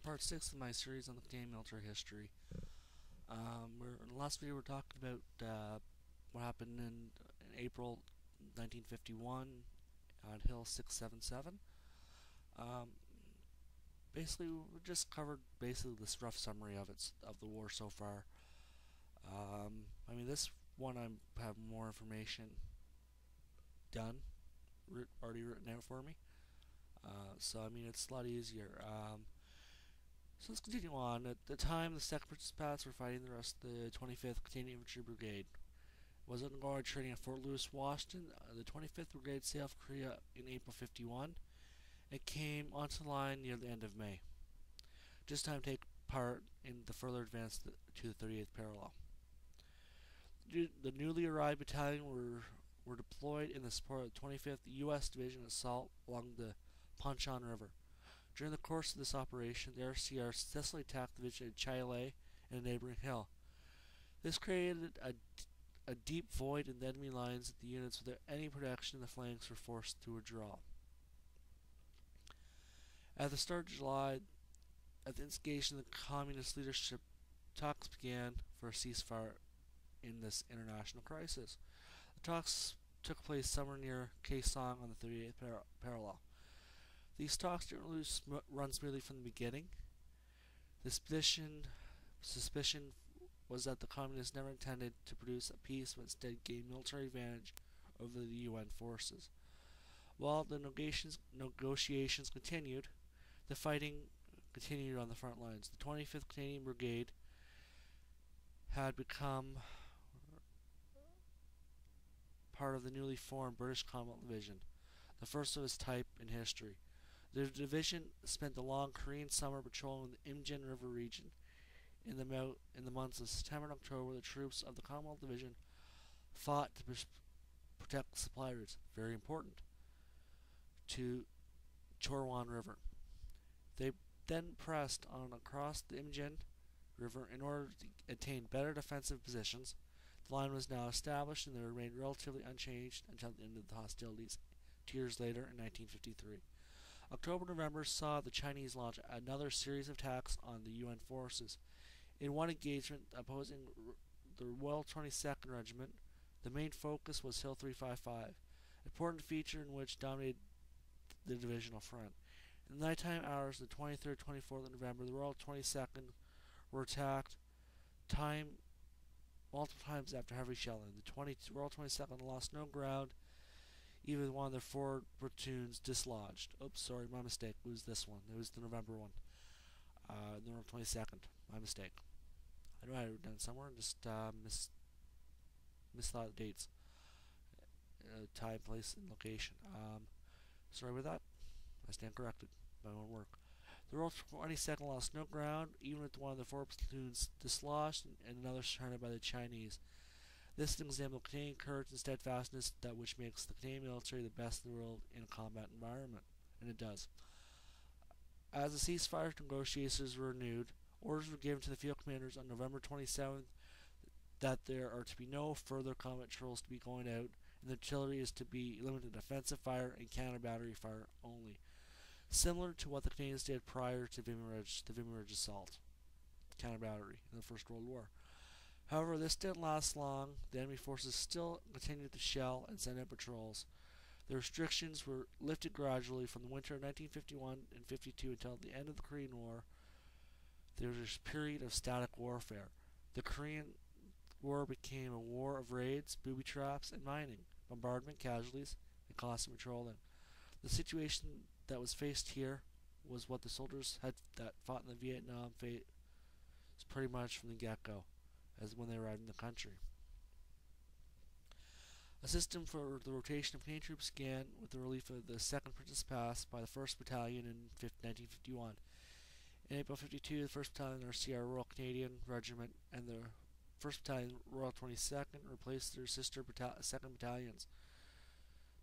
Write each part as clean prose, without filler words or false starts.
part 6 of my series on the Canadian military history. In the last video, we're talking about what happened in April 1951 on Hill 677. Um, Basically, we just covered this rough summary of the war so far. This one I have more information done, already written out for me. It's a lot easier. So let's continue on. At the time, the 2nd Participants were fighting the rest of the 25th Canadian Infantry Brigade. Was undergoing training at Fort Lewis, Washington. The 25th Brigade sailed for Korea in April 51. It came onto the line near the end of May. Just time to take part in the further advance to the 38th parallel. The newly arrived battalion were deployed in the support of the 25th U.S. Division assault along the Pancheon River. During the course of this operation, the RCR successfully attacked the division at Chile and a neighboring hill. This created a deep void in the enemy lines that the units without any protection in the flanks were forced to withdraw. At the start of July, at the instigation of the communist leadership, talks began for a ceasefire in this international crisis. The talks took place somewhere near Kaesong on the 38th parallel. These talks didn't really run smoothly from the beginning. The suspicion was that the communists never intended to produce a peace, but instead gain military advantage over the UN forces. While the negotiations continued, the fighting continued on the front lines. The 25th Canadian Brigade had become part of the newly formed British Commonwealth Division, the first of its type in history. The division spent the long Korean summer patrolling the Imjin River region. In the months of September and October, the troops of the Commonwealth Division fought to protect supply routes, very important, to Chorwan River. They then pressed on across the Imjin River in order to attain better defensive positions. The line was now established and they remained relatively unchanged until the end of the hostilities 2 years later in 1953. October-November saw the Chinese launch another series of attacks on the UN forces. In one engagement opposing the Royal 22nd Regiment, the main focus was Hill 355, an important feature in which dominated the divisional front. In the nighttime hours of the 23rd, 24th of November, the Royal 22nd were attacked multiple times after heavy shelling. The Royal 22nd lost no ground, even with one of their 4 platoons dislodged. Oops, sorry, my mistake. It was this one. It was the November one. The Royal 22nd. My mistake. I know I wrote it down somewhere and just misthought the dates. Time, place, and location. Sorry about that. I stand corrected. My own work. The Royal 22nd lost no ground, even with one of the 4 platoons dislodged and another surrounded by the Chinese. This is an example of Canadian courage and steadfastness that which makes the Canadian military the best in the world in a combat environment, and it does. As the ceasefire negotiations were renewed, orders were given to the field commanders on November 27th that there are to be no further combat patrols to be going out, and the artillery is to be limited to defensive fire and counter-battery fire only, similar to what the Canadians did prior to the Vimy Ridge assault, counter-battery in the First World War. However, this didn't last long. The enemy forces still continued to shell and send out patrols. The restrictions were lifted gradually from the winter of 1951 and 52 until the end of the Korean War. There was a period of static warfare. The Korean War became a war of raids, booby traps, and mining, bombardment, casualties, and constant patrolling. The situation that was faced here was what the soldiers that fought in the Vietnam faced pretty much from the get-go, as when they arrived in the country. A system for the rotation of Canadian troops began with the relief of the 2nd Princess Pass by the 1st Battalion in 1951. In April 52, the 1st Battalion RCR Royal Canadian Regiment and the 1st Battalion Royal 22nd replaced their sister 2nd Battalions.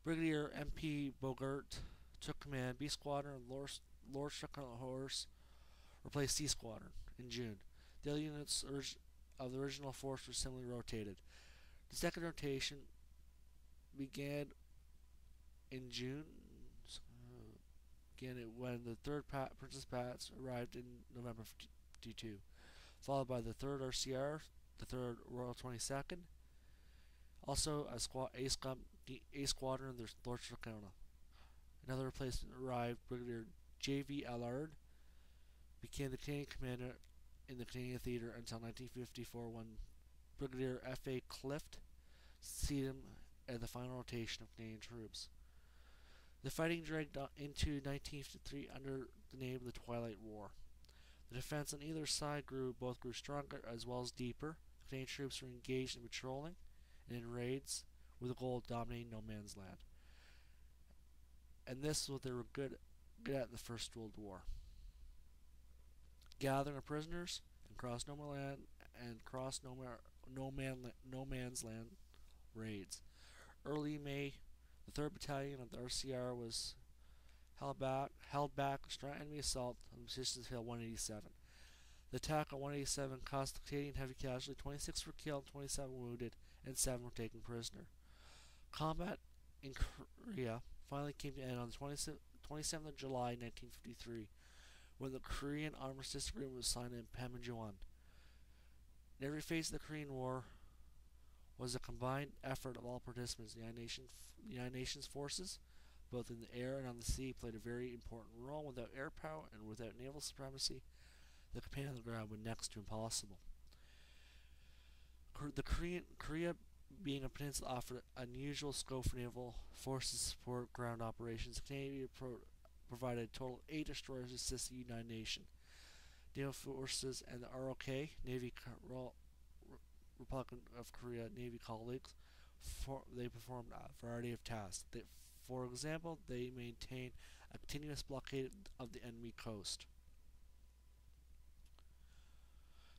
Brigadier M.P. Bogert took command. B Squadron and Lord Struckenhorse replaced C Squadron in June. The other units of the original force were similarly rotated. The second rotation began in June began when the third Princess Pats arrived in November 52, followed by the 3rd RCR, the 3rd Royal 22nd, also A Squadron, the Lord Strathcona. Another replacement arrived, Brigadier J.V. Allard, became the Canadian commander in the Canadian Theatre until 1954 when Brigadier F.A. Clift succeeded him at the final rotation of Canadian troops. The fighting dragged into 1953 under the name of the Twilight War. The defense on either side grew stronger as well as deeper. Canadian troops were engaged in patrolling and in raids with the goal of dominating no man's land. And this is what they were good at in the First World War. Gathering of prisoners and cross no man's land raids. Early May, the 3rd Battalion of the RCR was held back a strong enemy assault on Positions Hill 187. The attack on 187 cost the Canadian heavy casualty. 26 were killed, 27 wounded, and 7 were taken prisoner. Combat in Korea finally came to an end on the 27th of July 1953 when the Korean Armistice Agreement was signed in Panmunjom. In every phase of the Korean War was a combined effort of all participants. The United Nations forces, both in the air and on the sea, played a very important role. Without air power and without naval supremacy, the campaign on the ground would next to impossible. Korea, being a peninsula, offered unusual scope for naval forces to support ground operations. Canada provided a total of 8 destroyers to assist the United Nations. Naval forces and the ROK, Republic of Korea Navy colleagues, they performed a variety of tasks. For example, they maintained a continuous blockade of the enemy coast.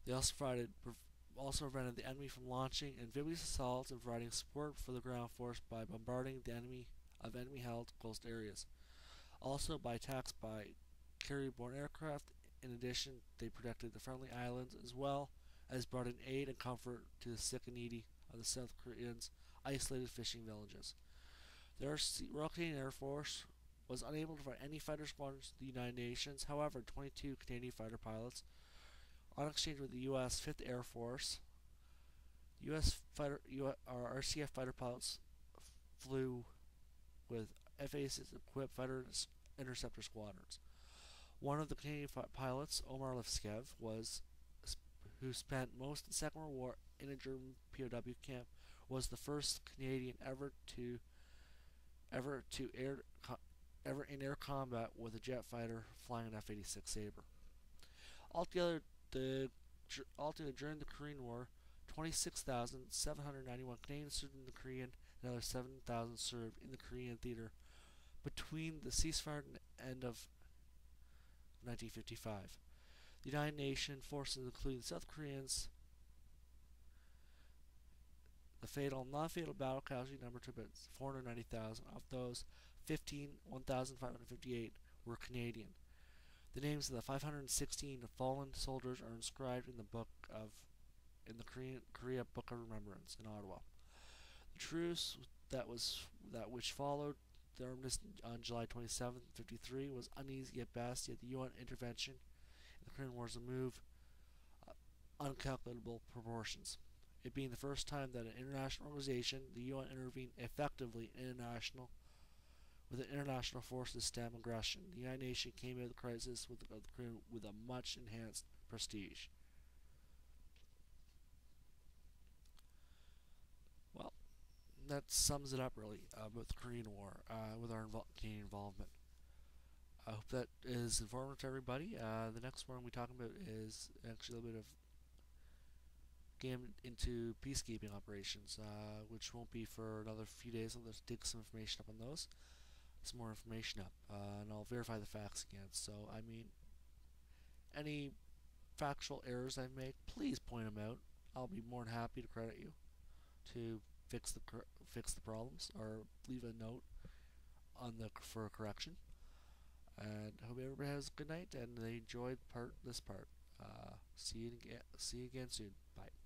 They also prevented the enemy from launching amphibious assaults and providing support for the ground force by bombarding the enemy-held coast areas. Also by attacks by carrier-borne aircraft. In addition, they protected the friendly islands as well as brought in aid and comfort to the sick and needy of the South Koreans' isolated fishing villages. The Royal Canadian Air Force was unable to provide any fighter squadrons to the United Nations. However, 22 Canadian fighter pilots, on exchange with the U.S. 5th Air Force, RCF fighter pilots flew with FA-equipped fighter interceptor squadrons. One of the Canadian pilots, Omar Levskev, who spent most of the Second World War in a German POW camp, was the first Canadian ever in air combat with a jet fighter flying an F-86 Sabre. Altogether during the Korean War, 26,791 Canadians served in the Korean, and another 7,000 served in the Korean theater between the ceasefire and end of 1955. The United Nations forces, including the South Koreans, the fatal and non-fatal battle casualty number to about 490,000. Of those, 1,558 were Canadian. The names of the 516 fallen soldiers are inscribed in the Korea Book of Remembrance in Ottawa. The truce which followed the armistice on July 27, 1953 was uneasy at best, yet the UN intervention in the Korean War was a move uncalculable proportions. It being the first time that an international organization, the UN, intervened effectively with an international force to stem aggression. The United Nations came out of the crisis with a much enhanced prestige. Well, that sums it up really about the Korean War with our Canadian involvement. I hope that is informative to everybody. The next one we're talking about is actually a little bit of game into peacekeeping operations, which won't be for another few days. I'll just dig some information up on those, some more information up, and I'll verify the facts again. So, I mean, any factual errors I make, please point them out. I'll be more than happy to credit you to fix the problems, or leave a note for a correction. And I hope everybody has a good night and they enjoyed this part. See you again soon. Bye.